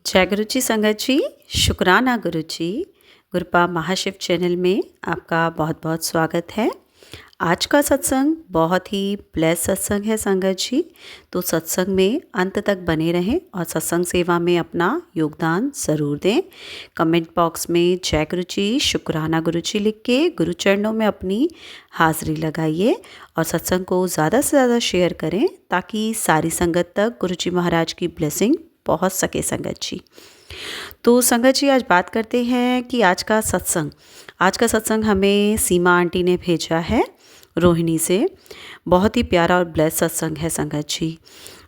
जय गुरु जी संगत जी, शुक्राना गुरु जी। गुरपा महाशिव चैनल में आपका बहुत बहुत स्वागत है। आज का सत्संग बहुत ही ब्लेस सत्संग है संगत जी। तो सत्संग में अंत तक बने रहें और सत्संग सेवा में अपना योगदान ज़रूर दें। कमेंट बॉक्स में जय गुरु जी, शुक्राना गुरु जी लिख के गुरु चरणों में अपनी हाज़िरी लगाइए और सत्संग को ज़्यादा से ज़्यादा शेयर करें ताकि सारी संगत तक गुरु जी महाराज की ब्लेसिंग पहुंच सके संगत जी। तो संगत जी आज बात करते हैं कि आज का सत्संग हमें सीमा आंटी ने भेजा है रोहिणी से। बहुत ही प्यारा और ब्लेस सत्संग है संगत जी।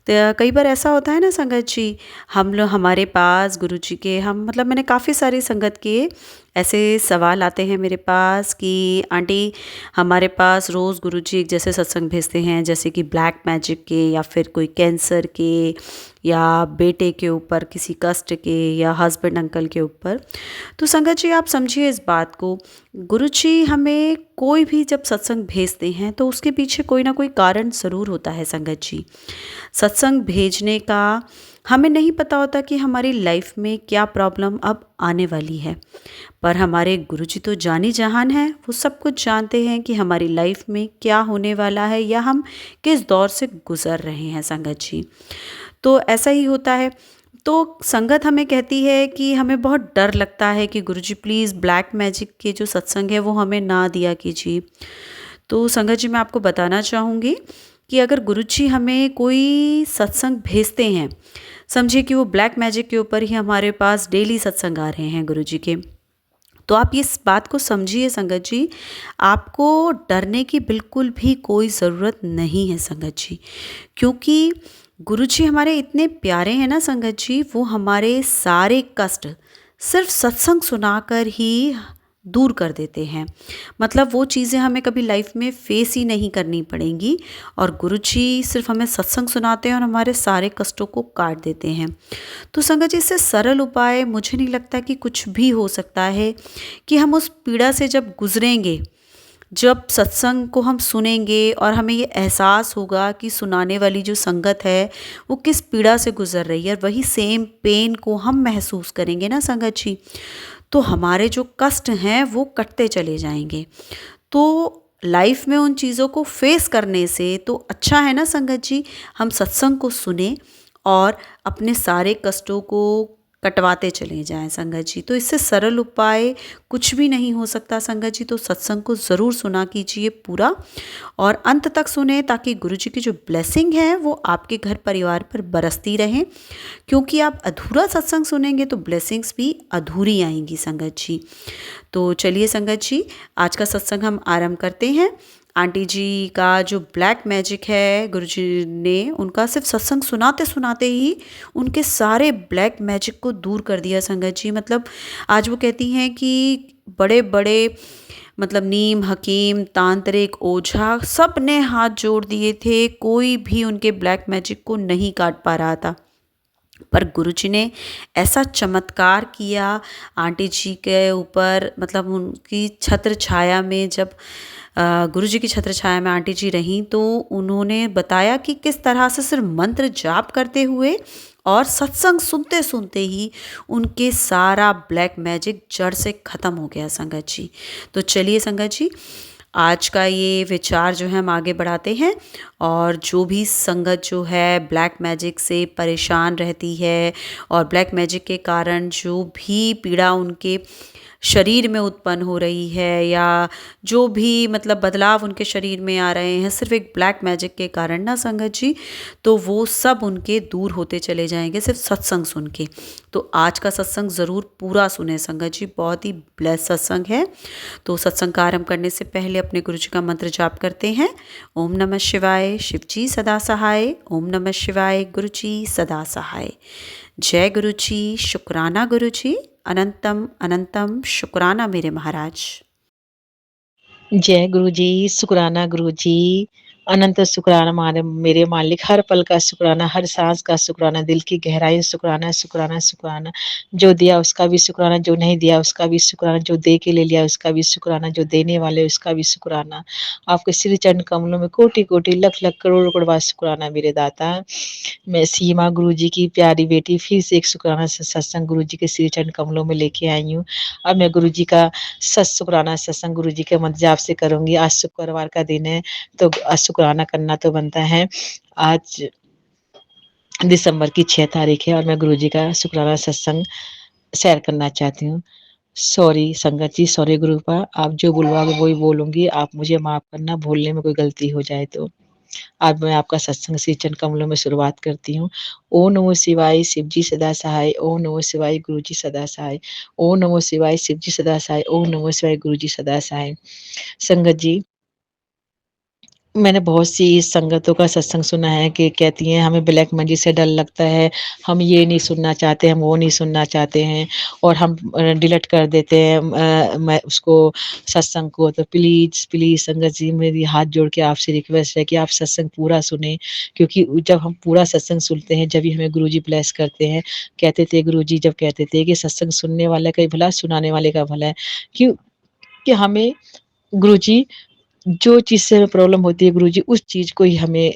तो कई बार ऐसा होता है ना संगत जी, हम लोग हमारे पास गुरु जी के मैंने काफ़ी सारी संगत के ऐसे सवाल आते हैं मेरे पास कि आंटी हमारे पास रोज़ गुरु जी एक जैसे सत्संग भेजते हैं, जैसे कि ब्लैक मैजिक के या फिर कोई कैंसर के या बेटे के ऊपर किसी कष्ट के या हस्बैंड अंकल के ऊपर। तो संगत जी आप समझिए इस बात को, गुरु जी हमें कोई भी जब सत्संग भेजते हैं तो उसके पीछे कोई ना कोई कारण ज़रूर होता है संगत जी। सत्संग भेजने का हमें नहीं पता होता कि हमारी लाइफ में क्या प्रॉब्लम अब आने वाली है, पर हमारे गुरुजी तो जानी जहान है, वो सब कुछ जानते हैं कि हमारी लाइफ में क्या होने वाला है या हम किस दौर से गुजर रहे हैं संगत जी। तो ऐसा ही होता है। तो संगत हमें कहती है कि हमें बहुत डर लगता है कि गुरुजी प्लीज़ ब्लैक मैजिक के जो सत्संग है वो हमें ना दिया कीजिए। तो संगत जी मैं आपको बताना चाहूँगी कि अगर गुरुजी हमें कोई सत्संग भेजते हैं, समझिए कि वो ब्लैक मैजिक के ऊपर ही हमारे पास डेली सत्संग आ रहे हैं गुरुजी के, तो आप इस बात को समझिए संगत जी, आपको डरने की बिल्कुल भी कोई ज़रूरत नहीं है संगत जी। क्योंकि गुरुजी हमारे इतने प्यारे हैं ना संगत जी, वो हमारे सारे कष्ट सिर्फ सत्संग सुनाकर ही दूर कर देते हैं। मतलब वो चीज़ें हमें कभी लाइफ में फेस ही नहीं करनी पड़ेंगी और गुरुजी सिर्फ हमें सत्संग सुनाते हैं और हमारे सारे कष्टों को काट देते हैं। तो संगत जी इससे सरल उपाय मुझे नहीं लगता कि कुछ भी हो सकता है कि हम उस पीड़ा से जब गुजरेंगे, जब सत्संग को हम सुनेंगे और हमें ये एहसास होगा कि सुनाने वाली जो संगत है वो किस पीड़ा से गुजर रही है और वही सेम पेन को हम महसूस करेंगे ना संगत जी, तो हमारे जो कष्ट हैं वो कटते चले जाएंगे। तो लाइफ में उन चीज़ों को फेस करने से तो अच्छा है ना संगत जी, हम सत्संग को सुने और अपने सारे कष्टों को कटवाते चले जाएं संगत जी। तो इससे सरल उपाय कुछ भी नहीं हो सकता संगत जी। तो सत्संग को ज़रूर सुना कीजिए पूरा और अंत तक सुने ताकि गुरु जी की जो ब्लेसिंग है वो आपके घर परिवार पर बरसती रहे। क्योंकि आप अधूरा सत्संग सुनेंगे तो ब्लेसिंग्स भी अधूरी आएंगी संगत जी। तो चलिए संगत जी आज का सत्संग हम आरंभ करते हैं। आंटी जी का जो ब्लैक मैजिक है, गुरुजी ने उनका सिर्फ सत्संग सुनाते सुनाते ही उनके सारे ब्लैक मैजिक को दूर कर दिया संगत जी। मतलब आज वो कहती हैं कि बड़े बड़े नीम हकीम तांत्रिक ओझा सब ने हाथ जोड़ दिए थे, कोई भी उनके ब्लैक मैजिक को नहीं काट पा रहा था। पर गुरुजी ने ऐसा चमत्कार किया आंटी जी के ऊपर, उनकी छत्र छाया में जब गुरुजी की छत्र छाया में आंटी जी रहीं तो उन्होंने बताया कि किस तरह से सिर्फ मंत्र जाप करते हुए और सत्संग सुनते सुनते ही उनके सारा ब्लैक मैजिक जड़ से ख़त्म हो गया संगत जी। तो चलिए संगत जी आज का ये विचार जो है हम आगे बढ़ाते हैं और जो भी संगत जो है ब्लैक मैजिक से परेशान रहती है और ब्लैक मैजिक के कारण जो भी पीड़ा उनके शरीर में उत्पन्न हो रही है या जो भी बदलाव उनके शरीर में आ रहे हैं सिर्फ एक ब्लैक मैजिक के कारण ना संगत जी, तो वो सब उनके दूर होते चले जाएंगे सिर्फ सत्संग सुन के। तो आज का सत्संग ज़रूर पूरा सुने संगत जी, बहुत ही ब्लेस सत्संग है। तो सत्संग का आरंभ करने से पहले अपने गुरु जी का मंत्र जाप करते हैं। ओम नमः शिवाय, शिव जी सदा सहाय। ओम नमः शिवाय, गुरु जी सदा सहाय। जय गुरु जी, शुक्राना गुरु जी, अनंतम अनंतम शुक्राना मेरे महाराज। जय गुरु जी, शुक्राना गुरु जी, अनंत शुक्राना मारे मेरे मालिक, हर पल का शुक्राना, हर सांस का शुक्राना, दिल की गहराई शुक्राना, शुक्राना, शुक्राना। जो दिया उसका भी शुक्राना, जो नहीं दिया उसका भी शुक्राना, जो दे के ले लिया उसका भी शुक्राना, जो देने वाले उसका भी शुक्राना। आपके श्री चरण कमलों में कोटि कोटि लख लख करोड़ करोड़ बार शुक्राना मेरे दाता। मैं सीमा गुरु जी की प्यारी बेटी फिर से एक शुक्राना सत्संग गुरु जी के श्री चरण कमलों में लेके आई हूँ। अब मैं गुरु जी का शुक्राना सत्संग गुरु जी के मंत्र जाप से करूंगी। आज शुक्रवार का दिन है, तो शुक्राना करना तो बनता है। आज दिसंबर की 6 तारीख है और मैं गुरु जी का शुक्राना सत्संग शेयर करना चाहती हूँ। सॉरी संगत जी, सॉरी गुरुपा, आप जो बुलवाओगे वही बोलूंगी, आप मुझे माफ करना बोलने में कोई गलती हो जाए तो। आज मैं आपका सत्संग श्री चरण कमलों में शुरुआत करती हूँ। ओम नमो शिवाय, शिव जी सदा सहाय। ओम नमो शिवाय, गुरु जी सदा सहाय। ओम नमो शिवाय, शिव जी सदा सहाय। ओम नमो शिवाय, गुरु जी सदा सहाय। संगत जी, मैंने बहुत सी संगतों का सत्संग सुना है कि कहती हैं हमें ब्लैक मैजिक से डर लगता है, हम ये नहीं सुनना चाहते, हम वो नहीं सुनना चाहते हैं और हम डिलीट कर देते हैं मैं उसको सत्संग को। तो प्लीज़ प्लीज़ संगत जी, मेरी हाथ जोड़ के आपसे रिक्वेस्ट है कि आप सत्संग पूरा सुने, क्योंकि जब हम पूरा सत्संग सुनते हैं जब भी हमें गुरु जी ब्लेस करते हैं। कहते थे गुरु जी, जब कहते थे कि सत्संग सुनने वाले का ही भला, सुनाने वाले का भला है। क्यों कि हमें गुरु जी जो चीज़ से हमें प्रॉब्लम होती है, गुरुजी उस चीज़ को ही हमें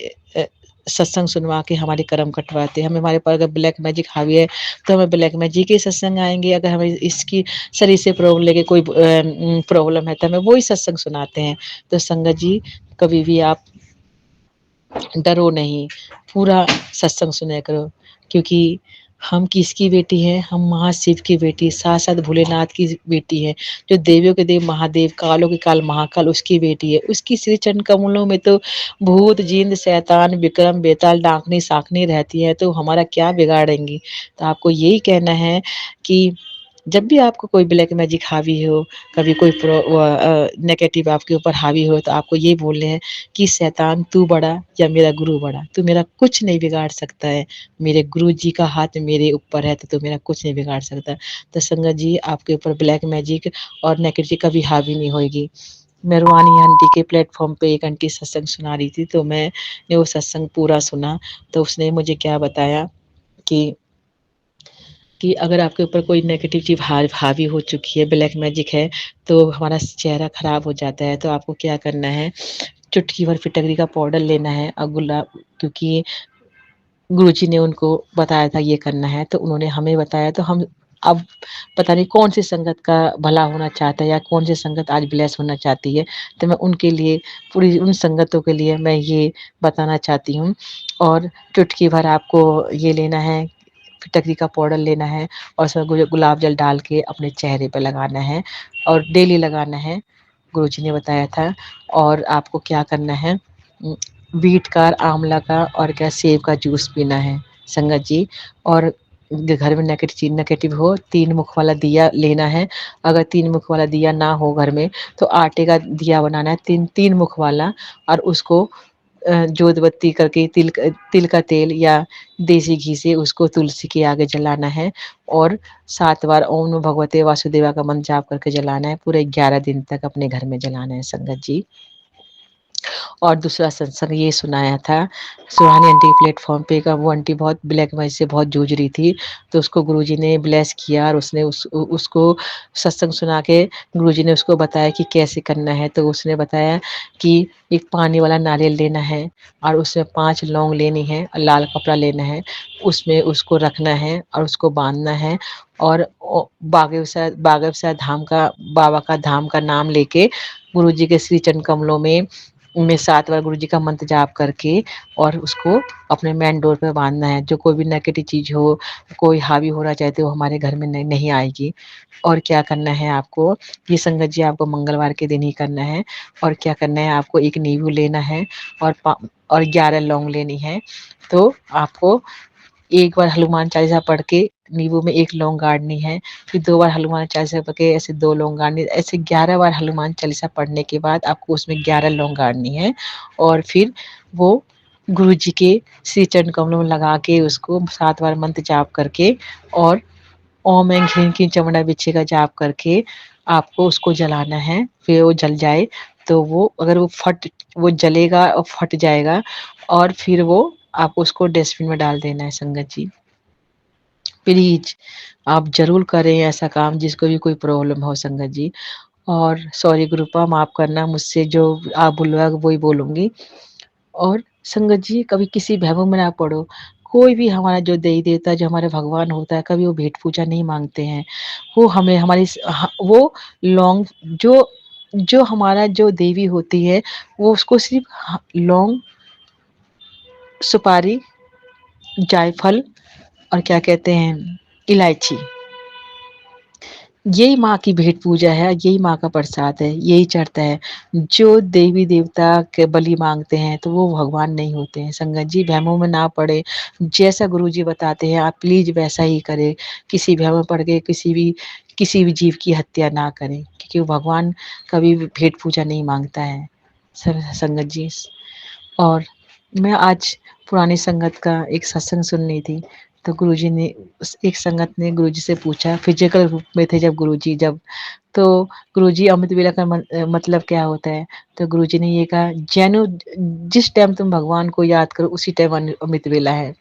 सत्संग सुनवा के हमारे कर्म कटवाते हैं। हमें हमारे ऊपर अगर ब्लैक मैजिक हावी है तो हमें ब्लैक मैजिक के सत्संग आएँगे, अगर हमें इसकी शरीर से प्रॉब्लम लेके कोई प्रॉब्लम है तो हमें वही सत्संग सुनाते हैं। तो संगत जी, कभी भी आप डरो नहीं, पूरा सत्संग सुना करो, क्योंकि हम किसकी बेटी हैं? हम महाशिव की बेटी, साक्षात भोलेनाथ की बेटी हैं, जो देवियों के देव महादेव, कालों के काल महाकाल उसकी बेटी है। उसकी श्री चरण कमलों में तो भूत, जिन्न, शैतान, विक्रम, बेताल, डाकनी, शाकनी रहती है, तो हमारा क्या बिगाड़ेंगी? तो आपको यही कहना है कि जब भी आपको कोई ब्लैक मैजिक हावी हो, कभी कोई नेगेटिव आपके ऊपर हावी हो, तो आपको ये बोलने हैं कि शैतान तू बड़ा या मेरा गुरु बड़ा, तू मेरा कुछ नहीं बिगाड़ सकता है। मेरे गुरु जी का हाथ मेरे ऊपर है, तो तू मेरा कुछ नहीं बिगाड़ सकता। तो संगत जी, आपके ऊपर ब्लैक मैजिक और नेगेटिव कभी हावी नहीं होएगी। मैं रूहानी आंटी के प्लेटफॉर्म पे एक आंटी सत्संग सुना रही थी, तो मैंने वो सत्संग पूरा सुना। तो उसने मुझे क्या बताया कि अगर आपके ऊपर कोई नेगेटिव चीज़ हावी हो चुकी है, ब्लैक मैजिक है, तो हमारा चेहरा खराब हो जाता है। तो आपको क्या करना है, चुटकी भर फिटकरी का पाउडर लेना है और गुलाब, क्योंकि गुरुजी ने उनको बताया था ये करना है, तो उन्होंने हमें बताया, तो हम अब पता नहीं कौन सी संगत का भला होना चाहता है या कौन सी संगत आज ब्लेस होना चाहती है, तो मैं उनके लिए, पूरी उन संगतों के लिए मैं ये बताना चाहती हूँ। और चुटकी भर आपको ये लेना है, फिटकरी का पाउडर लेना है और उसमें गुलाब जल डाल के अपने चेहरे पे लगाना है और डेली लगाना है, गुरुजी ने बताया था। और आपको क्या करना है, बीट का, आंवला का और क्या सेब का जूस पीना है संगत जी। और घर में नेगेटिव हो, 3 मुख वाला दिया लेना है। अगर 3 मुख वाला दिया ना हो घर में, तो आटे का दिया बनाना है, 3 मुख वाला, और उसको जोत बत्ती करके तिल का तेल या देसी घी से उसको तुलसी के आगे जलाना है और 7 बार ओम नमो भगवते वासुदेवा का मंत्र जाप करके जलाना है। पूरे 11 दिन तक अपने घर में जलाना है संगत जी। और दूसरा सत्संग ये सुनाया था, सुहानी आंटी प्लेटफॉर्म पे का, वो आंटी बहुत ब्लैक मैजिक से बहुत जूझ रही थी, तो उसको गुरुजी ने ब्लेस किया और उसने उसको सत्संग सुना के गुरुजी ने उसको बताया कि कैसे करना है। तो उसने बताया कि एक पानी वाला नारियल लेना है और उसमें 5 लौंग लेनी है और लाल कपड़ा लेना है, उसमें उसको रखना है और उसको बांधना है और बागेश्वर धाम का, बाबा का धाम का नाम लेके गुरुजी के श्री चरण कमलों में 7 बार गुरुजी का मंत्र जाप करके और उसको अपने मेन डोर पे बांधना है। जो कोई भी नेगेटिव चीज़ हो, कोई हावी होना चाहते हो, हमारे घर में नहीं आएगी। और क्या करना है आपको, ये संगत जी आपको मंगलवार के दिन ही करना है। और क्या करना है, आपको एक नींबू लेना है और 11 लौंग लेनी है। तो आपको एक बार हनुमान चालीसा पढ़ के नींबू में 1 लौंग गाड़नी है, फिर 2 बार हनुमान चालीसा पढ़ के ऐसे 2 लौंग गाड़नी, ऐसे 11 बार हनुमान चालीसा पढ़ने के बाद आपको उसमें 11 लौंग गाड़नी है। और फिर वो गुरु जी के श्री चरण कमलों में लगा के उसको 7 बार मंत्र जाप करके और ओम ऐं ह्रीं क्लीं चामुंडा बिच्छे का जाप करके आपको उसको जलाना है। फिर वो जल जाए तो वो अगर वो जलेगा और फट जाएगा, और फिर वो आपको उसको डस्टबिन में डाल देना है संगत जी। प्लीज आप जरूर करें ऐसा काम, जिसको भी कोई प्रॉब्लम हो संगत जी। और सॉरी गुरुपा, माफ करना, मुझसे जो आप बोलोगे वही बोलूंगी। और संगत जी, कभी किसी भ्रम में ना पड़ो। कोई भी हमारा जो देवी देवता, जो हमारे भगवान होता है, कभी वो भेंट पूजा नहीं मांगते हैं। वो हमें वो लौंग, जो जो हमारा जो देवी होती है, वो उसको सिर्फ लौंग, सुपारी, जायफल, और क्या कहते हैं, इलायची, यही माँ की भेंट पूजा है, यही माँ का प्रसाद है, यही चढ़ता है। जो देवी देवता के बलि मांगते हैं तो वो भगवान नहीं होते हैं संगत जी। भ्रमों में ना पड़े। जैसा गुरु जी बताते हैं आप प्लीज वैसा ही करें। किसी भ्रम में पड़ के किसी भी जीव की हत्या ना करें, क्योंकि वो भगवान कभी भी भेंट पूजा नहीं मांगता है संगत जी। और मैं आज पुरानी संगत का एक सत्संग सुन रही थी, तो गुरुजी ने, एक संगत ने गुरुजी से पूछा, फिजिकल रूप में थे जब गुरुजी, जब तो गुरुजी, अमृत वेला का मतलब क्या होता है? तो गुरुजी ने ये कहा, जैनो जिस टाइम तुम भगवान को याद करो उसी टाइम अमृत वेला है।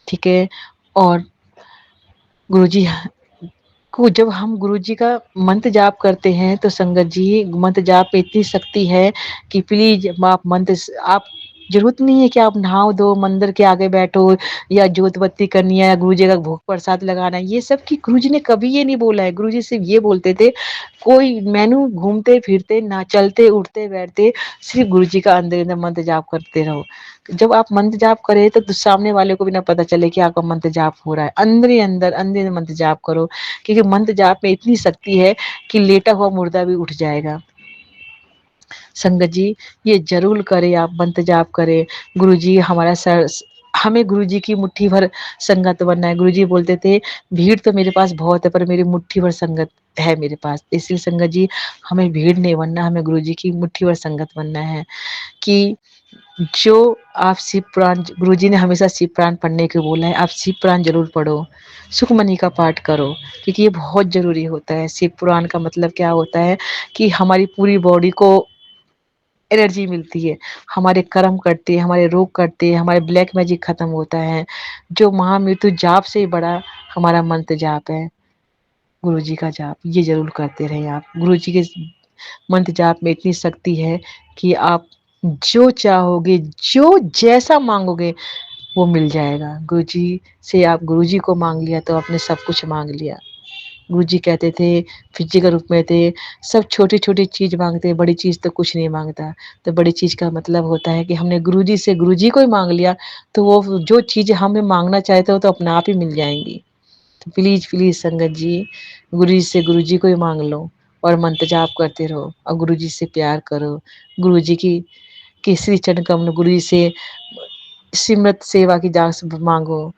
ठीक है। और गुरुजी को जब हम गुरुजी का मंत्र जाप करते हैं तो संगत जी, मंत्र जाप में इतनी शक्ति है कि प्लीज आप आप, जरूरत नहीं है कि आप नहाओ धो मंदिर के आगे बैठो, या जोत बत्ती करनी है, या गुरु जी का भोग प्रसाद लगाना है, ये सब की गुरु जी ने कभी ये नहीं बोला है। गुरु जी सिर्फ ये बोलते थे, कोई मेनू घूमते फिरते ना, चलते उठते बैठते, सिर्फ गुरु जी का अंदर अंदर मंत्र जाप करते रहो। जब आप मंत्र जाप करें तो सामने वाले को भी ना पता चले कि आपका मंत्र जाप हो रहा है। अंदर ही अंदर मंत्र जाप करो, क्योंकि मंत्र जाप में इतनी शक्ति है कि लेटा हुआ मुर्दा भी उठ जाएगा। संगत जी, ये जरूर करें, आप मंत्र जाप करें। गुरु जी हमारा सर, हमें गुरु जी की मुट्ठी भर संगत बनना है। गुरु जी बोलते थे, भीड़ तो मेरे पास बहुत है पर मेरी मुट्ठी भर संगत है मेरे पास। इसलिए संगत जी, हमें भीड़ नहीं बनना, हमें गुरु जी की मुट्ठी भर संगत बनना है। कि जो आप शिव पुराण, गुरु जी ने हमेशा शिव पुराण पढ़ने को बोला है, आप शिव पुराण जरूर पढ़ो, सुखमनी का पाठ करो, क्योंकि ये बहुत जरूरी होता है। शिव पुराण का मतलब क्या होता है कि हमारी पूरी बॉडी को एनर्जी मिलती है, हमारे कर्म करते हैं, हमारे रोग करते हैं, हमारे ब्लैक मैजिक खत्म होता है। जो महामृत्यु जाप से बड़ा हमारा मंत्र जाप है, गुरु जी का जाप, ये जरूर करते रहे आप। गुरु जी के मंत्र जाप में इतनी शक्ति है कि आप जो चाहोगे, जो जैसा मांगोगे वो मिल जाएगा। गुरु जी से आप गुरु जी को मांग लिया तो आपने सब कुछ मांग लिया। गुरु जी कहते थे, फिजिकल रूप में थे, सब छोटी छोटी चीज मांगते, बड़ी चीज तो कुछ नहीं मांगता। तो बड़ी चीज का मतलब होता है कि हमने गुरु जी से गुरु जी को ही मांग लिया, तो वो जो चीज हमें मांगना चाहते हो तो अपने आप ही मिल जाएंगी। तो प्लीज प्लीज संगत जी, गुरु जी से गुरु जी को ही मांग लो, और मंत्र जाप करते रहो, और गुरु जी से प्यार करो। गुरु जी की श्री चरण कमल, गुरु जी से सिमरत सेवा की दास मांगो,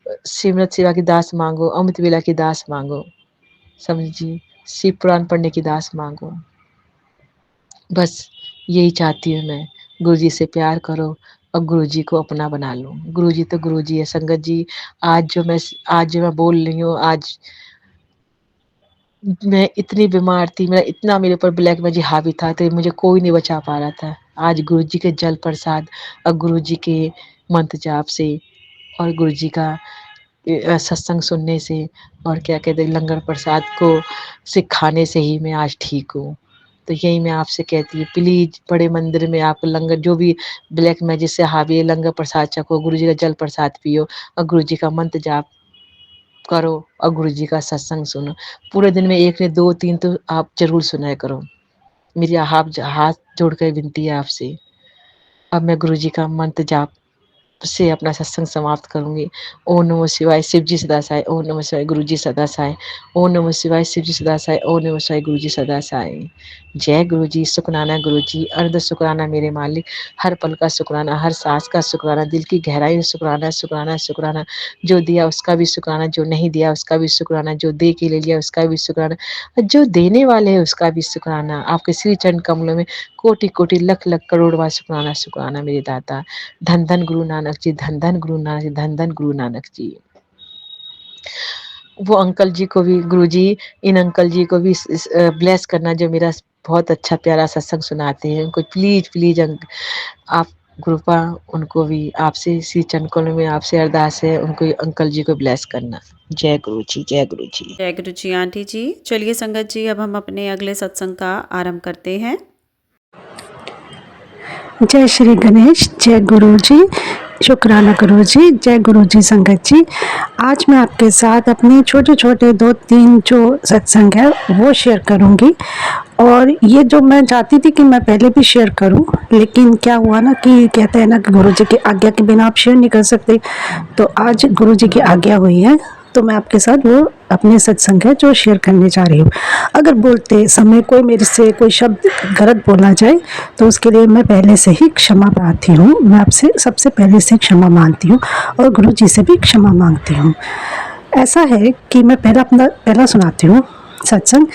सिमरत सेवा की दास मांगो, अमृत वेला की दास मांगो, समझिए, शिव पुराण पढ़ने की दास मांगो। बस यही चाहती हूँ मैं। गुरु जी से प्यार करो और गुरु जी को अपना बना लो। गुरु जी तो गुरु जी है संगत जी। आज जो मैं बोल रही हूँ, आज मैं इतनी बीमार थी, मेरा इतना मेरे ऊपर ब्लैक मैजिक हावी था, तो मुझे कोई नहीं बचा पा रहा था। आज गुरु जी के जल प्रसाद और गुरु जी के मंत्र जाप से, और गुरु जी का सत्संग सुनने से, और क्या कहते हैं, लंगर प्रसाद को से खाने से ही मैं आज ठीक हूँ। तो यही मैं आपसे कहती हूँ, प्लीज बड़े मंदिर में आप लंगर, जो भी ब्लैक मैजिक से हावी है, लंगर प्रसाद चखो, गुरु जी का जल प्रसाद पियो, और गुरु जी का मंत्र जाप करो, और गुरु जी का सत्संग सुनो। पूरे दिन में एक ने दो तीन तो आप जरूर सुनाया करो। मेरी हाथ जोड़कर विनती है आपसे। अब मैं गुरु जी का मंत्र जाप से अपना सत्संग समाप्त करूंगी। ओम नमः शिवाय, शिव जी सदा साई। ओम नमः शिवाय, गुरु जी सदा साई। ओम नमः शिवाय, शिव जी सदा साई। ओम नमः शिवाय, गुरु जी सदा साई। जय गुरु जी, शुक्राना गुरु जी, अर्ध शुक्राना मेरे मालिक, हर पल का शुक्राना, हर सांस का शुक्राना, दिल की गहराई में शुक्राना, शुक्राना, शुक्राना। जो दिया उसका भी शुक्राना, जो नहीं दिया उसका भी शुक्राना, जो दे के ले लिया उसका भी शुक्राना, और जो देने वाले हैं उसका भी शुक्राना। आपके श्री चरण कमलों में कोटि कोटि लख लख करोड़ बार शुक्राना, शुक्राना मेरे दाता। धन धन गुरु नानक जी, धन धन गुरु नानक जी, धन धन गुरु नानक जी। वो अंकल जी को भी गुरु जी, इन अंकल जी को भी ब्लेस करना, जो मेरा बहुत अच्छा प्यारा सत्संग सुनाते हैं। उनको प्लीज़ आप कृपा उनको भी आपसे इसी चरण कमल में आपसे अरदास है, उनको अंकल जी को ब्लेस करना। जय गुरु जी, जय गुरु जी। जय गुरु जी आंटी जी। चलिए संगत जी, अब हम अपने अगले सत्संग का आरंभ करते हैं। जय श्री गणेश, जय गुरु जी, शुक्राना गुरु जी, जय गुरु जी संगत जी। आज मैं आपके साथ अपने छोटे छोटे 2-3 जो सत्संग है वो शेयर करूंगी। और ये जो मैं चाहती थी कि मैं पहले भी शेयर करूं, लेकिन क्या हुआ ना कि कहते हैं ना कि गुरु जी की आज्ञा के बिना आप शेयर नहीं कर सकते। तो आज गुरु जी की आज्ञा हुई है, तो मैं आपके साथ वो अपने सत्संग है जो शेयर करने जा रही हूँ। अगर बोलते समय कोई मेरे से कोई शब्द गलत बोला जाए तो उसके लिए मैं पहले से ही क्षमा प्रार्थी हूँ। मैं आपसे सबसे पहले से क्षमा मांगती हूँ और गुरु जी से भी क्षमा मांगती हूँ। ऐसा है कि मैं पहला सुनाती हूँ सत्संग।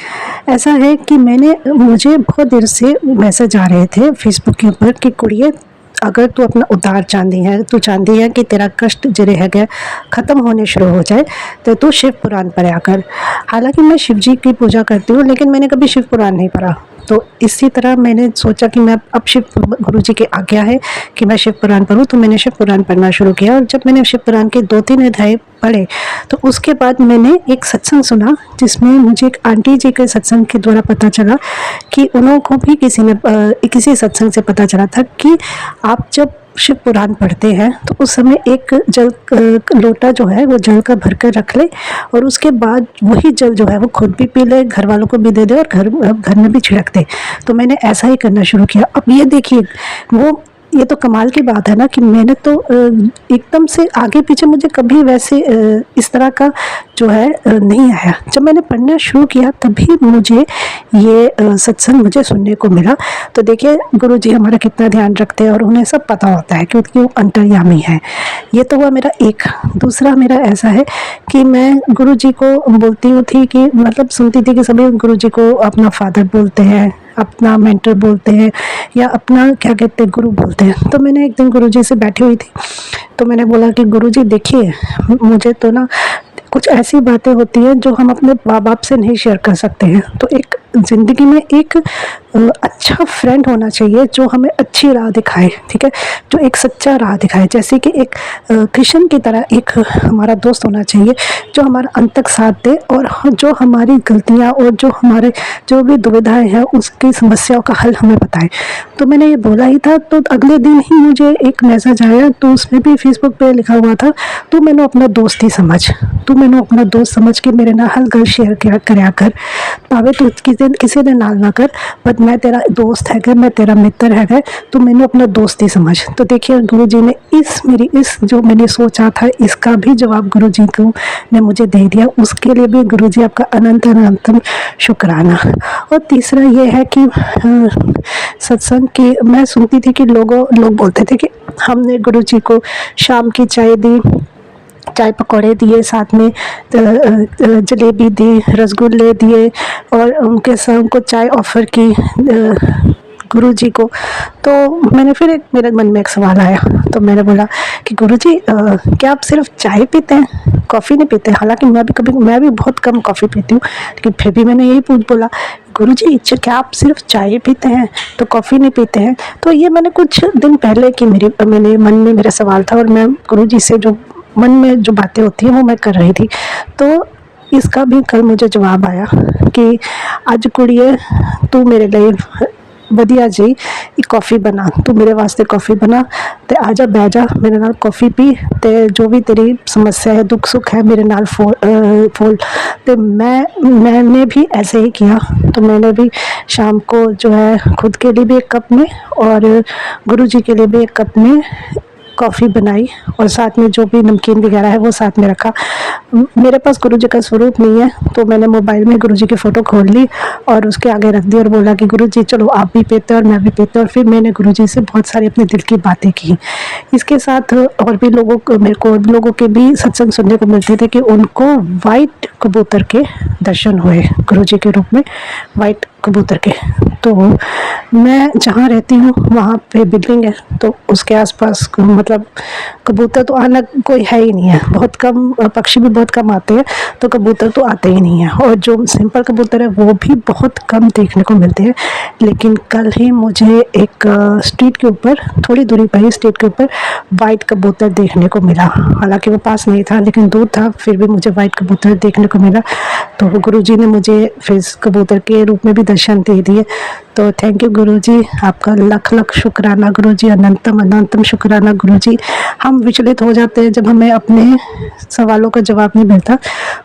ऐसा है कि मुझे बहुत देर से मैसेज आ रहे थे फेसबुक के ऊपर कि कुड़िए, अगर तू अपना उद्धार चाहती है, तू चाहती है कि तेरा कष्ट जरे है ख़त्म होने शुरू हो जाए, तो तू शिव पुराण पढ़ा कर। हालांकि मैं शिव जी की पूजा करती हूँ, लेकिन मैंने कभी शिव पुराण नहीं पढ़ा। तो इसी तरह मैंने सोचा कि मैं अब गुरु जी की आज्ञा है कि मैं शिव पुराण पढूं, तो मैंने शिव पुराण पढ़ना शुरू किया। और जब मैंने शिव पुराण के 2-3 अध्याय पढ़े, तो उसके बाद मैंने एक सत्संग सुना, जिसमें मुझे एक आंटी जी के सत्संग के द्वारा पता चला कि उनको भी किसी सत्संग से पता चला था कि आप जब शिव पुराण पढ़ते हैं तो उस समय एक जल लोटा जो है वो जल का भरकर रख ले, और उसके बाद वही जल जो है वो खुद भी पी ले, घर वालों को भी दे दे और घर में भी छिड़क दे। तो मैंने ऐसा ही करना शुरू किया। अब ये देखिए, ये तो कमाल की बात है ना कि मैंने तो एकदम से आगे पीछे मुझे कभी वैसे इस तरह का जो है नहीं आया। जब मैंने पढ़ना शुरू किया तभी मुझे ये सत्संग मुझे सुनने को मिला। तो देखिए गुरु जी हमारा कितना ध्यान रखते हैं और उन्हें सब पता होता है क्योंकि वो अंतर्यामी है। ये तो हुआ मेरा एक। दूसरा मेरा ऐसा है कि मैं गुरु जी को बोलती हूँ थी कि मतलब सुनती थी कि सभी गुरु जी को अपना फादर बोलते हैं, अपना मेंटर बोलते हैं, या अपना क्या कहते हैं गुरु बोलते हैं। तो मैंने एक दिन गुरु जी से बैठी हुई थी, तो मैंने बोला कि गुरु जी देखिए, मुझे तो ना कुछ ऐसी बातें होती हैं जो हम अपने माँ बाप से नहीं शेयर कर सकते हैं। तो एक ज़िंदगी में एक अच्छा फ्रेंड होना चाहिए जो हमें अच्छी राह दिखाए, ठीक है, जो एक सच्चा राह दिखाए। जैसे कि एक कृष्ण की तरह एक हमारा दोस्त होना चाहिए जो हमारा अंत तक साथ दे और जो हमारी गलतियाँ और जो हमारे जो भी दुविधाएं हैं उसकी समस्याओं का हल हमें बताए। तो मैंने ये बोला ही था, तो अगले दिन ही मुझे एक मैसेज आया, तो उसमें भी फेसबुक पे लिखा हुआ था, तू मैंने अपना दोस्त ही समझ, तू मैंने अपना दोस्त समझ के मेरे ना हल गल शेयर कराया कर, भावे तू किसी दे नाल ना कर, बट मैं तेरा दोस्त है, मैं तेरा मित्र है, तो मैंने अपना दोस्त ही समझ। तो देखिए गुरु जी ने इस जो मैंने सोचा था इसका भी जवाब गुरु जी को ने मुझे दे दिया। उसके लिए भी गुरु जी आपका अनंतम शुक्राना। और तीसरा ये है कि सत्संग की मैं सुनती थी कि लोग बोलते थे कि हमने गुरु जी को शाम की चाय दी, चाय पकौड़े दिए, साथ में जलेबी दी, रसगुल्ले दिए और उनके साथ उनको चाय ऑफ़र की गुरु जी को। तो मैंने फिर मेरे मन में एक सवाल आया, तो मैंने बोला कि गुरु जी क्या आप सिर्फ चाय पीते हैं, कॉफ़ी नहीं पीते? हालांकि मैं भी बहुत कम कॉफ़ी पीती हूँ, लेकिन फिर भी मैंने यही बोला, गुरु जी क्या आप सिर्फ चाय पीते हैं तो कॉफ़ी नहीं पीते हैं? तो ये मैंने कुछ दिन पहले की मेरे मन में मेरा सवाल था, और मैं गुरु जी से जो मन में जो बातें होती हैं वो मैं कर रही थी। तो इसका भी कल मुझे जवाब आया कि आज कुड़िए तू मेरे लिए वधिया जी कॉफ़ी बना, तू मेरे वास्ते कॉफ़ी बना ते आजा बह जा मेरे नाल कॉफ़ी पी, ते जो भी तेरी समस्या है दुख सुख है मेरे नाल फोल। तो मैंने भी ऐसे ही किया। तो मैंने भी शाम को जो है खुद के लिए भी एक कप में और गुरु जी के लिए भी एक कप में कॉफ़ी बनाई, और साथ में जो भी नमकीन वगैरह है वो साथ में रखा। मेरे पास गुरु जी का स्वरूप नहीं है, तो मैंने मोबाइल में गुरु जी की फ़ोटो खोल ली और उसके आगे रख दी और बोला कि गुरु जी चलो आप भी पीते और मैं भी पीते। और फिर मैंने गुरु जी से बहुत सारी अपने दिल की बातें की। इसके साथ और भी मेरे को और भी लोगों के भी सत्संग सुनने को मिलते थे कि उनको वाइट कबूतर के दर्शन हुए गुरु जी के रूप में। वाइट कबूतर के। तो मैं जहाँ रहती हूँ वहाँ पे बिल्डिंग है, तो उसके आसपास मतलब कबूतर तो आना कोई है ही नहीं है, बहुत कम, पक्षी भी बहुत कम आते हैं, तो कबूतर तो आते ही नहीं हैं। और जो सिंपल कबूतर है वो भी बहुत कम देखने को मिलते हैं। लेकिन कल ही मुझे एक स्ट्रीट के ऊपर, थोड़ी दूरी पर ही स्ट्रीट के ऊपर वाइट कबूतर देखने को मिला। हालांकि वो पास नहीं था लेकिन दूर था, फिर भी मुझे वाइट कबूतर देखने को मिला। तो गुरुजी ने मुझे फिर कबूतर के रूप में भी दर्शन दे दिए। तो थैंक यू गुरुजी, आपका लख लख शुक्राना गुरुजी, अनंतम अनंतम शुक्राना गुरुजी। हम विचलित हो जाते हैं जब हमें अपने सवालों का जवाब नहीं मिलता,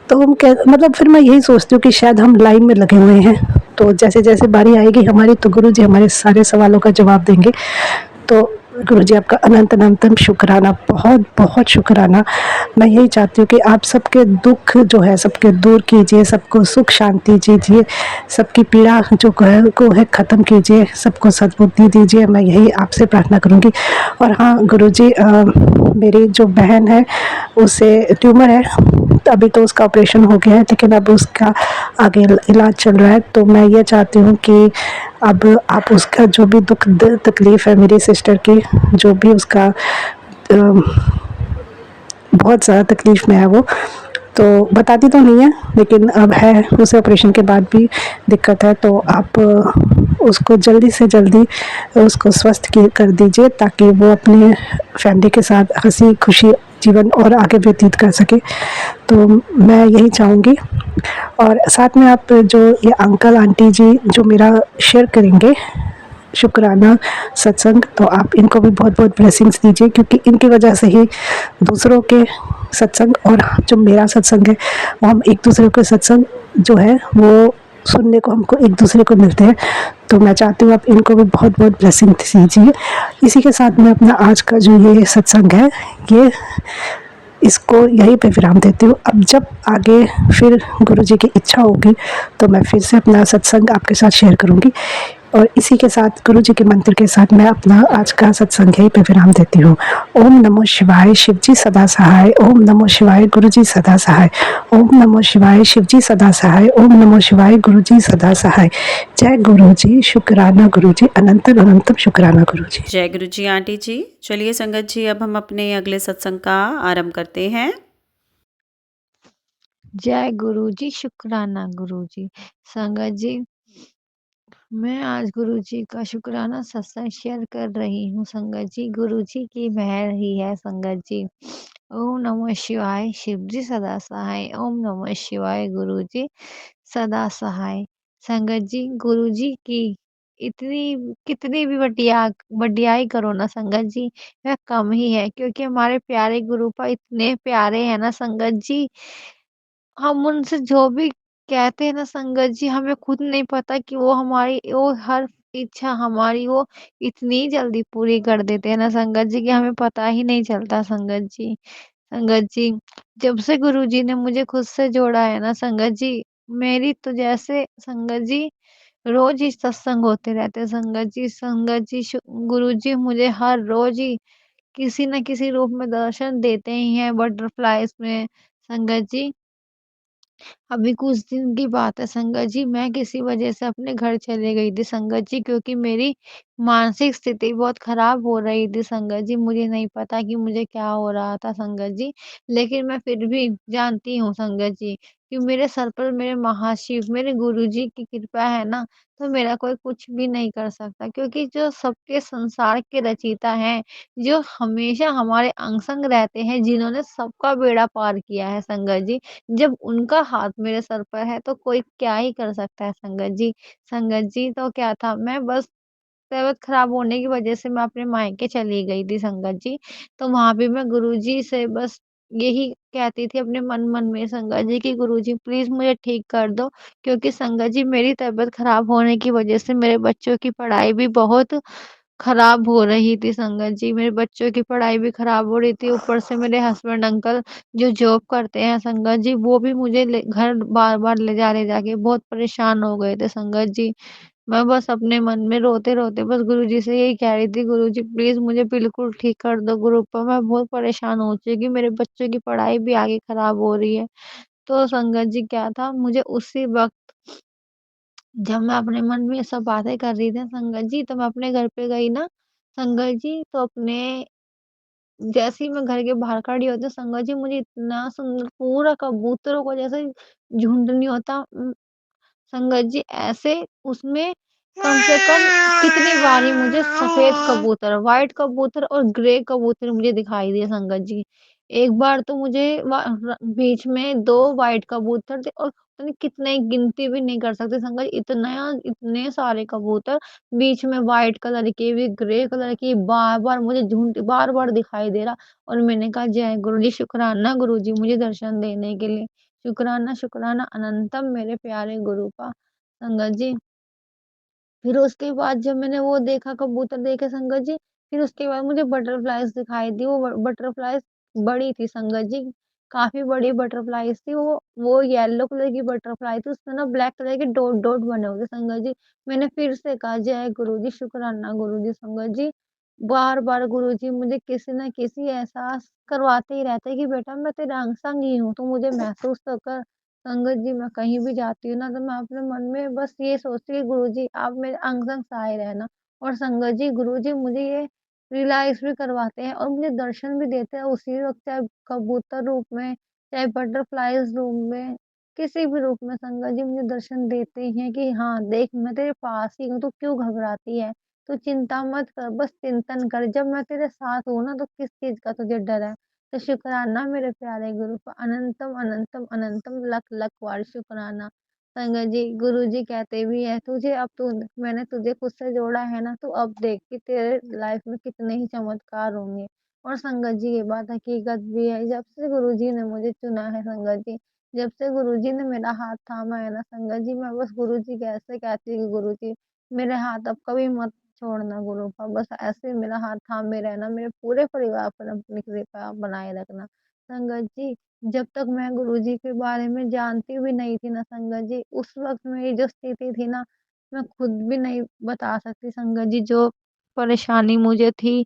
तो हम कह मतलब फिर मैं यही सोचती हूँ कि शायद हम लाइन में लगे हुए हैं, तो जैसे जैसे बारी आएगी हमारी तो गुरुजी हमारे सारे सवालों का जवाब देंगे। तो गुरुजी आपका अनंत अनंतम शुक्राना, बहुत बहुत शुक्राना। मैं यही चाहती हूँ कि आप सबके दुख जो है सबके दूर कीजिए, सबको सुख शांति दीजिए, सबकी पीड़ा जो को है ख़त्म कीजिए, सबको सद्बुद्धि दीजिए। मैं यही आपसे प्रार्थना करूँगी। और हाँ गुरुजी, मेरी जो बहन है उसे ट्यूमर है, तो अभी तो उसका ऑपरेशन हो गया है लेकिन अब उसका आगे इलाज चल रहा है। तो मैं ये चाहती हूँ कि अब आप उसका जो भी दुख तकलीफ़ है मेरी सिस्टर की, जो भी उसका बहुत ज़्यादा तकलीफ़ में है वो, तो बताती तो नहीं है लेकिन अब है, उसे ऑपरेशन के बाद भी दिक्कत है। तो आप उसको जल्दी से जल्दी उसको स्वस्थ कर दीजिए ताकि वो अपने फैमिली के साथ हंसी खुशी जीवन और आगे व्यतीत कर सके। तो मैं यही चाहूँगी। और साथ में आप जो ये अंकल आंटी जी जो मेरा शेयर करेंगे शुक्राना सत्संग, तो आप इनको भी बहुत बहुत ब्लेसिंग्स दीजिए, क्योंकि इनकी वजह से ही दूसरों के सत्संग और जो मेरा सत्संग है वो हम एक दूसरे के सत्संग जो है वो सुनने को हमको एक दूसरे को मिलते हैं। तो मैं चाहती हूँ आप इनको भी बहुत बहुत ब्लेसिंग दीजिए। इसी के साथ मैं अपना आज का जो ये सत्संग है ये इसको यहीं पे विराम देती हूँ। अब जब आगे फिर गुरु जी की इच्छा होगी तो मैं फिर से अपना सत्संग आपके साथ शेयर करूँगी। और इसी के साथ गुरु जी के मंत्र के साथ मैं अपना आज का सत्संग यहीं पे विराम देती हूँ। ओम नमो शिवाय, शिव जी सदा सहाय। ओम नमो शिवाय, गुरु जी सदा सहाय। ओम नमो शिवाय, शिव जी सदा सहाय। ओम नमो शिवाय, गुरु जी सदा सहाय। जय गुरु जी, शुक्राना गुरु जी, अनंतम अनंतम शुक्राना गुरु जी। जय गुरु जी आंटी जी। चलिए संगत जी, अब हम अपने अगले सत्संग का आरंभ करते हैं। जय गुरु जी, शुक्राना गुरु जी। संगत जी, मैं आज गुरु जी का शुक्राना सत्संग शेयर कर रही हूँ संगत जी। गुरु जी की मेहर ही है संगत जी। ओम नमः शिवाय, शिव जी सदा सहाय। ओम नमः शिवाय, गुरु जी सदा सहाय। संगत जी, गुरु जी की इतनी कितनी भी बढ़ियाई करो ना संगत जी, वह कम ही है, क्योंकि हमारे प्यारे गुरुपा इतने प्यारे हैं ना संगत जी। हम उनसे जो भी कहते हैं ना संगत जी, हमें खुद नहीं पता कि वो हर इच्छा हमारी वो इतनी जल्दी पूरी कर देते हैं ना संगत जी, कि हमें पता ही नहीं चलता संगत जी। संगत जी, जब से गुरुजी ने मुझे खुद से जोड़ा है ना संगत जी, मेरी तो जैसे संगत जी रोज़ ही सत्संग होते रहते हैं संगत जी। संगत जी, गुरुजी मुझे हर रोज़ ही किसी न किसी रूप में दर्शन देते ही हैं, बटरफ्लाइज़ में संगत जी। अभी कुछ दिन की बात है संगत जी, मैं किसी वजह से अपने घर चली गई थी संगत जी, क्योंकि मेरी मानसिक स्थिति बहुत खराब हो रही थी संगत जी। मुझे नहीं पता कि मुझे क्या हो रहा था संगत जी, लेकिन मैं फिर भी जानती हूँ संगत जी कि मेरे सर पर मेरे महाशिव, मेरे गुरुजी की कृपा है ना, तो मेरा कोई कुछ भी नहीं कर सकता, क्योंकि जो सबके संसार के रचयिता हैं, जो हमेशा हमारे अंग-संग रहते हैं, जिन्होंने सबका बेड़ा पार किया है संगत जी, जब उनका हाथ मेरे सर पर है तो कोई क्या ही कर सकता है संगत जी। संगत जी, तो क्या था, मैं बस तबीयत खराब होने की वजह से मैं अपने मायके चली गई थी संगत जी। तो वहाँ भी मैं गुरुजी से बस यही कहती थी अपने मन-मन में संगत जी कि गुरुजी प्लीज़ मुझे ठीक कर दो, क्योंकि संगत जी मेरी तबीयत खराब होने की वजह से मेरे बच्चों की पढ़ाई भी बहुत खराब हो रही थी संगत जी। मेरे बच्चों की पढ़ाई भी खराब हो रही थी, ऊपर से मेरे हस्बैंड अंकल जो जॉब करते हैं संगत जी, वो भी मुझे घर बार-बार ले जाके बहुत परेशान हो गए थे संगत जी। मैं बस अपने मन में रोते-रोते बस गुरुजी से यही कह रही थी, गुरुजी प्लीज़ मुझे बिल्कुल ठीक कर दो गुरुपा, मैं बहुत परेशान हो चुकी, मेरे बच्चों की पढ़ाई भी आगे खराब हो रही है। तो संगत जी क्या था, मुझे उसी वक़्त जब मैं अपने मन में ये सब बातें कर रही थी संगत जी, तो मैं अपने घर पे गई ना संगत जी, तो अपने जैसे ही मैं घर के बाहर खड़ी होती हूँ संगत जी, मुझे इतना सुंदर पूरा कबूतरों का जैसे झुंड नहीं होता संगत जी ऐसे उसमें कम से कम कितनी बारी मुझे सफ़ेद कबूतर, व्हाइट कबूतर और ग्रे कबूतर मुझे दिखाई दिए संगत जी। एक बार तो मुझे बीच में 2 व्हाइट कबूतर थे और पता नहीं कितने गिनती भी नहीं कर सकते संगत जी, इतना इतने सारे कबूतर बीच में व्हाइट कलर के भी, ग्रे कलर की बार-बार मुझे झुंड बार-बार दिखाई दे रहा और मैंने कहा जय गुरु जी शुक्राना गुरु जी मुझे दर्शन देने के लिए। शुक्राना शुक्राना अनंतम मेरे प्यारे गुरु का। संगत जी, फिर उसके बाद जब मैंने वो देखा कबूतर देखे संगत जी, फिर उसके बाद मुझे बटरफ्लाइज़ दिखाई दी। वो बटरफ्लाइज़ बड़ी थी संगत जी, काफ़ी बड़ी बटरफ्लाइज़ थी। वो येलो कलर की बटरफ्लाई थी, उसमें ना ब्लैक कलर के डॉट डॉट बने हुए थे संगत जी। मैंने फिर से कहा जय गुरु जी, शुक्राना गुरु जी संगत जी। बार-बार गुरु जी मुझे किसी न किसी एहसास करवाते ही रहते हैं कि बेटा मैं तेरे अंग-संग ही हूँ, तू मुझे महसूस तो कर। संगत जी मैं कहीं भी जाती हूँ ना तो मैं अपने मन में बस ये सोचती हूँ गुरुजी आप मेरे अंग-संग सहाय रहना और संगत जी गुरुजी मुझे ये रियलाइज़ भी करवाते हैं और मुझे दर्शन भी देते हैं उसी वक़्त चाहे कबूतर रूप में, चाहे बटरफ्लाइज़ रूप में, किसी भी रूप में संगत जी मुझे दर्शन देते ही हैं कि हाँ, देख मैं तेरे पास ही हूँ, तू क्यों घबराती है? तू चिंता मत कर, बस चिंतन कर, जब मैं तेरे साथ हूँ ना तो किस चीज़ का तुझे डर है? तो शुक्राना मेरे प्यारे गुरु का अनंतम अनंतम अनंतम लख लख बार शुक्राना। संगत जी गुरु जी कहते भी हैं तुझे अब तू मैंने तुझे खुद से जोड़ा है ना तो अब देख कि तेरे लाइफ में कितने ही चमत्कार होंगे। और संगत जी ये बात हकीकत भी है जब से गुरु जी ने मुझे चुना है संगत जी, जब से गुरु जी ने मेरा हाथ थामा है ना संगत जी मैं बस गुरु जी कैसे कहती हूँ कि गुरु जी मेरे हाथ अब कभी मत छोड़ना गुरु का, बस ऐसे मेरा हाथ थामे रहना, मेरे पूरे परिवार पर अपनी कृपा बनाए रखना। संगत जी, जब तक मैं गुरुजी के बारे में जानती भी नहीं थी ना संगत जी, उस वक़्त मेरी जो स्थिति थी ना, मैं खुद भी नहीं बता सकती संगत जी, जो परेशानी मुझे थी,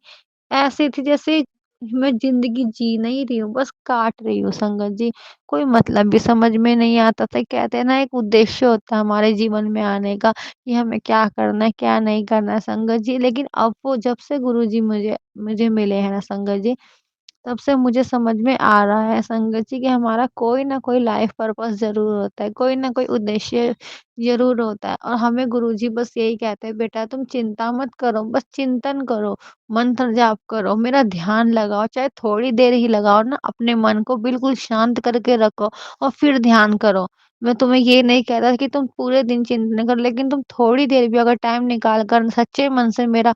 ऐसी थी जैसे मैं ज़िंदगी जी नहीं रही हूँ, बस काट रही हूँ संगत जी। कोई मतलब भी समझ में नहीं आता था, कहते हैं ना एक उद्देश्य होता है हमारे जीवन में आने का, कि हमें क्या करना है, क्या नहीं करना है संगत जी। लेकिन अब वो जब से गुरुजी मुझे मुझे मिले हैं ना संगत जी, तब से मुझे समझ में आ रहा है संगत जी कि हमारा कोई ना कोई लाइफ पर्पस ज़रूर होता है, कोई ना कोई उद्देश्य ज़रूर होता है और हमें गुरुजी बस यही कहते हैं बेटा तुम चिंता मत करो, बस चिंतन करो, मंत्र जाप करो, मेरा ध्यान लगाओ, चाहे थोड़ी देर ही लगाओ ना, अपने मन को बिल्कुल शांत करके रखो और फिर ध्यान करो। मैं तुम्हें ये नहीं कह रहा कि तुम पूरे दिन चिंतन करो, लेकिन तुम थोड़ी देर भी अगर टाइम निकाल कर सच्चे मन से मेरा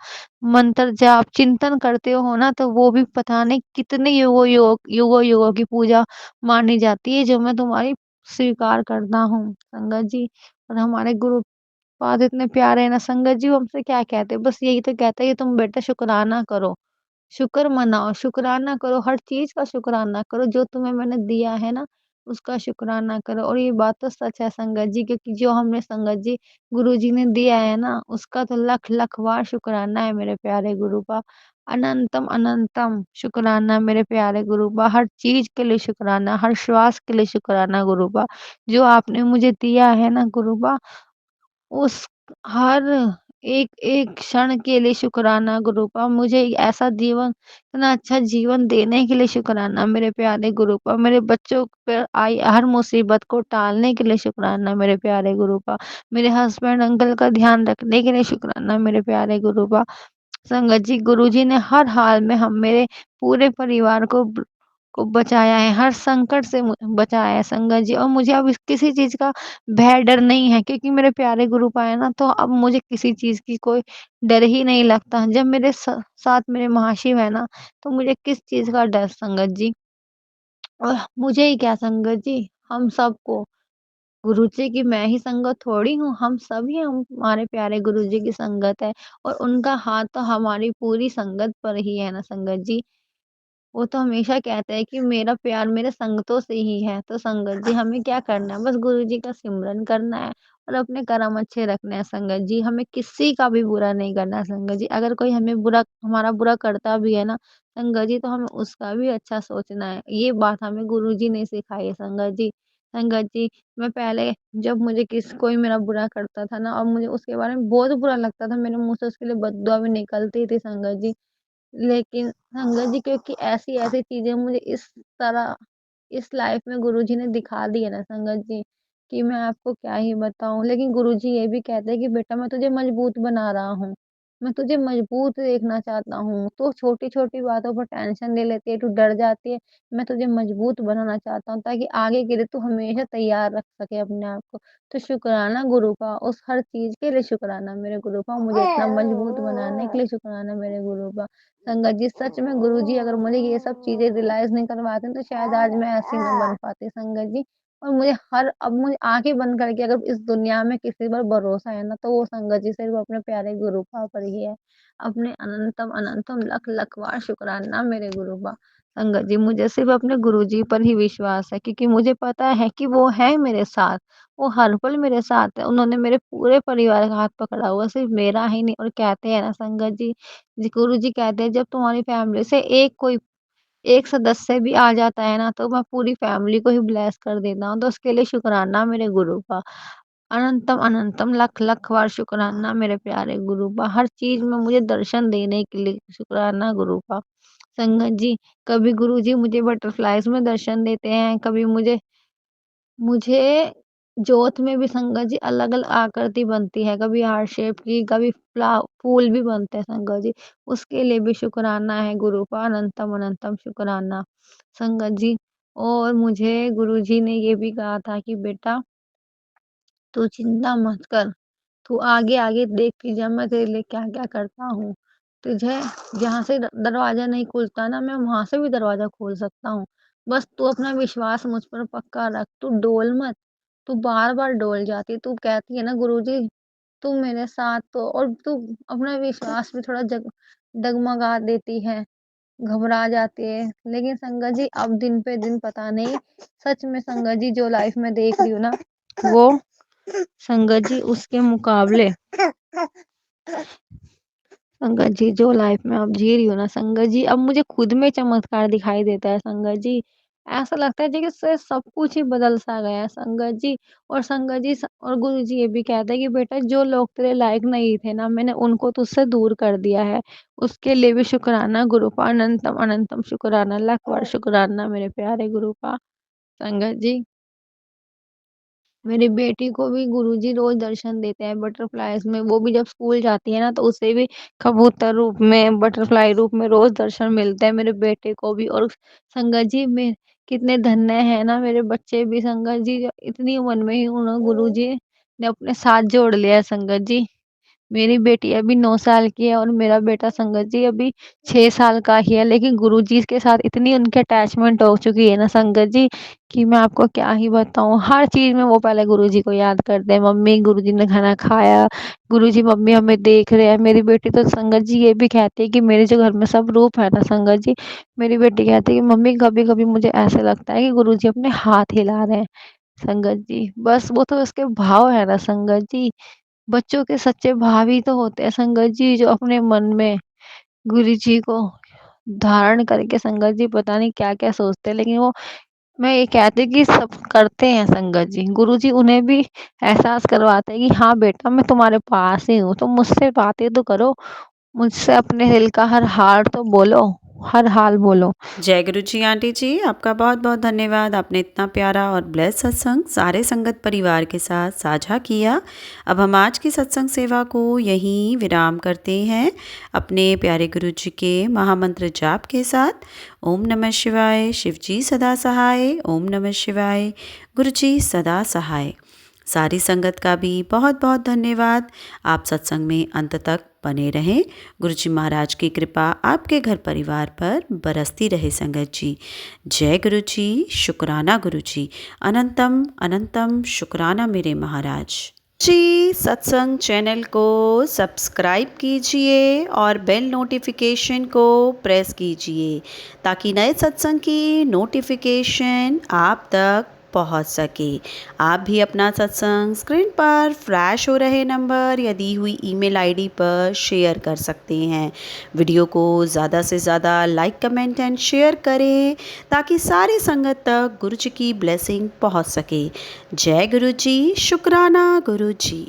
मंत्र जाप चिंतन करते हो ना तो वो भी पता नहीं कितने युगों की पूजा मानी जाती है जो मैं तुम्हारी स्वीकार करता हूँ संगत जी। और हमारे गुरुपाद इतने प्यारे हैं ना संगत जी, वो हमसे क्या कहते हैं बस यही तो कहते हैं कि तुम बेटा शुक्राना करो, शुक्र मनाओ, शुक्राना करो, हर चीज़ का शुक्राना करो, जो तुम्हें मैंने दिया है ना, उसका शुक्राना करो। और ये बात तो सच है संगत जी, क्योंकि जो हमने संगत जी गुरुजी ने दिया है ना, उसका तो लख-लख बार शुक्राना है मेरे प्यारे गुरु का। अनंतम अनंतम शुक्राना मेरे प्यारे गुरु का, हर चीज़ के लिए शुक्राना, हर श्वास के लिए शुक्राना गुरु का। जो आपने मुझे दिया है ना गुरु का उस हर एक-एक क्षण के लिए शुक्राना गुरु का, मुझे ऐसा जीवन इतना अच्छा जीवन देने के लिए शुक्राना मेरे प्यारे गुरु का, मेरे बच्चों पे आई हर मुसीबत को टालने के लिए शुक्राना मेरे प्यारे गुरु का, मेरे हस्बैंड अंकल का ध्यान रखने के लिए शुक्राना मेरे प्यारे गुरु का। संगत जी, गुरुजी ने हर हाल में हम मेरे पूरे परिवार को बचाया है, हर संकट से बचाया है संगत जी और मुझे अब इस किसी चीज़ का भय डर नहीं है क्योंकि मेरे प्यारे गुरु पाए ना तो अब मुझे किसी चीज़ की कोई डर ही नहीं लगता। जब मेरे साथ मेरे महाशिव है ना, तो मुझे किस चीज़ का डर संगत जी। और मुझे ही क्या संगत जी, हम सबको गुरुजी की मैं ही संगत थोड़ी हूँ, हम सभी हमारे प्यारे गुरुजी की संगत है और उनका हाथ तो हमारी पूरी संगत पर ही है ना संगत जी। वो तो हमेशा कहते हैं कि मेरा प्यार मेरे संगतों से ही है, तो संगत जी हमें क्या करना है, बस गुरुजी का सिमरन करना है और अपने कर्म अच्छे रखने हैं संगत जी, हमें किसी का भी बुरा नहीं करना है संगत जी। अगर कोई हमें हमारा बुरा करता भी है ना, संगत जी तो हमें उसका भी अच्छा सोचना है। ये बात हमें गुरुजी ने सिखाई है संगत जी। संगत जी, मैं पहले जब मुझे कोई मेरा बुरा करता था ना और मुझे उसके बारे में बहुत बुरा लगता था, मेरे मुँह से उसके लिए बददुआ भी निकलती थी संगत जी। लेकिन संगत जी क्योंकि ऐसी-ऐसी चीज़ें मुझे तरह इस लाइफ में गुरुजी ने दिखा दी है ना संगत जी, कि मैं आपको क्या ही बताऊँ। लेकिन गुरुजी ये भी कहते हैं कि बेटा मैं तुझे मजबूत बना रहा हूँ। मैं तुझे मजबूत देखना चाहता हूँ। तू छोटी-छोटी बातों पर टेंशन ले लेती है, तू डर जाती है। मैं तुझे मजबूत बनाना चाहता हूँ ताकि आगे के लिए तू हमेशा तैयार रख सके अपने आप को। तो शुक्राना गुरु का, उस हर चीज़ के लिए शुक्राना मेरे गुरु का, मुझे इतना मजबूत बनाने के लिए शुक्राना मेरे गुरु का। संगत जी सच में गुरुजी अगर मुझे ये सब चीज़ें रियलाइज़ नहीं करवाते तो शायद आज मैं ऐसी ना बन पाती संगत जी। और मुझे आँखें बंद करके अगर इस दुनिया में किसी पर भरोसा है ना तो वो संगत जी सिर्फ़ अपने प्यारे गुरु का पर ही है। अपने अनंतम अनंतम लख लख बार शुक्राना मेरे गुरु का। संगत जी मुझे सिर्फ़ अपने गुरुजी पर ही विश्वास है क्योंकि मुझे पता है कि वो है मेरे साथ। वो हर पल मेरे साथ है। उन्होंने मेरे पूरे परिवार का हाथ पकड़ा हुआ है, सिर्फ़ मेरा ही नहीं। और कहते हैं ना संगत जी गुरुजी कहते हैं जब तुम्हारी फैमिली से एक सदस्य भी आ जाता है ना, तो मैं पूरी फैमिली को ही ब्लेस कर देता हूँ, तो उसके लिए शुक्राना मेरे गुरु का। अनंतम अनंतम लख लख बार शुक्राना मेरे प्यारे गुरु का। हर चीज़ में मुझे दर्शन देने के लिए शुक्राना गुरु का। संगत जी, कभी गुरुजी मुझे बटरफ्लाइज़ में दर्शन देते हैं, कभी मुझे जोत में भी संगत जी अलग-अलग आकृति बनती है, कभी हार्ट शेप की, कभी फूल भी बनते हैं संगत जी। उसके लिए भी शुक्राना है गुरु का, अनंतम अनंतम शुक्राना संगत जी। और मुझे गुरुजी ने ये भी कहा था कि बेटा तू चिंता मत कर। तू आगे-आगे देखती जा मैं तेरे लिए क्या-क्या करता हूँ। तुझे जहाँ से द दरवाज़ा नहीं खुलता ना मैं वहाँ से भी दरवाज़ा खोल सकता हूँ। बस तू अपना विश्वास मुझ पर पक्का रख, तू डोल मत। तू बार-बार डोल जाती है, तू कहती है ना गुरुजी तुम मेरे साथ तो और तू अपना विश्वास भी थोड़ा डगमगा देती है, घबरा जाती है। लेकिन संगत जी अब दिन पे दिन पता नहीं सच में संगत जी जो लाइफ़ में देख रही हूँ ना, वो संगत जी उसके मुकाबले संगत जी जो लाइफ में अब जी रही हूँ ना संगत जी अब मुझे खुद में चमत्कार दिखाई देता है संगत जी। ऐसा लगता है जैसे सब कुछ ही बदल सा गया है संगत जी। और संगत जी और गुरु जी ये भी कहते हैं कि बेटा जो लोग तेरे लायक नहीं थे ना मैंने उनको तुझसे दूर कर दिया है। उसके लिए भी शुक्राना गुरु का अनंतम अनंतम शुक्राना लाख बार शुक्राना मेरे प्यारे गुरु का। संगत जी मेरी बेटी को भी गुरुजी रोज़ दर्शन देते हैं बटरफ्लाइज़ में, वो भी जब स्कूल जाती है ना तो उसे भी कबूतर रूप में, बटरफ्लाई रूप में रोज़ दर्शन मिलते हैं मेरे बेटे को भी। और संगत जी में कितने धन्य हैं ना मेरे बच्चे भी संगत जी, जो इतनी उम्र में ही उन्होंने गुरुजी ने अपने साथ जोड़ लिया है संगत जी। मेरी बेटी अभी 9 साल की है और मेरा बेटा संगत जी अभी 6 साल का ही है, लेकिन गुरुजी के साथ इतनी उनकी अटैचमेंट हो चुकी है ना संगत जी, कि मैं आपको क्या ही बताऊँ। हर चीज़ में वो पहले गुरुजी को याद करते हैं, मम्मी गुरुजी ने खाना खाया, गुरुजी मम्मी हमें देख रहे हैं। मेरी बेटी तो संगत जी ये भी कहती है कि मेरे जो घर में सब रूप है ना संगत जी, मेरी बेटी कहती है कि मम्मी कभी-कभी मुझे ऐसा लगता है कि गुरुजी अपने हाथ हिला रहे हैं। संगत जी, बस वो तो उसके भाव है ना संगत जी। बच्चों के सच्चे भाव ही तो होते हैं संगत जी, जो अपने मन में गुरु जी को धारण करके संगत जी पता नहीं क्या-क्या सोचते हैं। लेकिन वो मैं ये कहती हूँ कि सब करते हैं संगत जी। गुरु जी उन्हें भी एहसास करवाते हैं कि हाँ बेटा मैं तुम्हारे पास ही हूँ, तुम मुझसे बातें तो करो, मुझसे अपने दिल का हर हाल तो बोलो, हर हाल बोलो। जय गुरु जी आंटी जी, आपका बहुत बहुत धन्यवाद। आपने इतना प्यारा और ब्लेस सत्संग सारे संगत परिवार के साथ साझा किया। अब हम आज की सत्संग सेवा को यहीं विराम करते हैं अपने प्यारे गुरु जी के महामंत्र जाप के साथ। ओम नमः शिवाय, शिव जी सदा सहाय। ओम नमः शिवाय, गुरु जी सदा सहाय। सारी संगत का भी बहुत बहुत धन्यवाद। आप सत्संग में अंत तक बने रहें। गुरु जी महाराज की कृपा आपके घर परिवार पर बरसती रहे संगत जी। जय गुरु जी, शुक्राना गुरु जी, अनंतम अनंतम शुक्राना मेरे महाराज जी। सत्संग चैनल को सब्सक्राइब कीजिए और बेल नोटिफिकेशन को प्रेस कीजिए ताकि नए सत्संग की नोटिफिकेशन आप तक पहुंच सके। आप भी अपना सत्संग स्क्रीन पर फ्लैश हो रहे नंबर या दी हुई ईमेल आईडी पर शेयर कर सकते हैं। वीडियो को ज़्यादा से ज़्यादा लाइक कमेंट एंड शेयर करें ताकि सारी संगत तक गुरु जी की ब्लेसिंग पहुंच सके। जय गुरु जी, शुक्राना गुरु जी।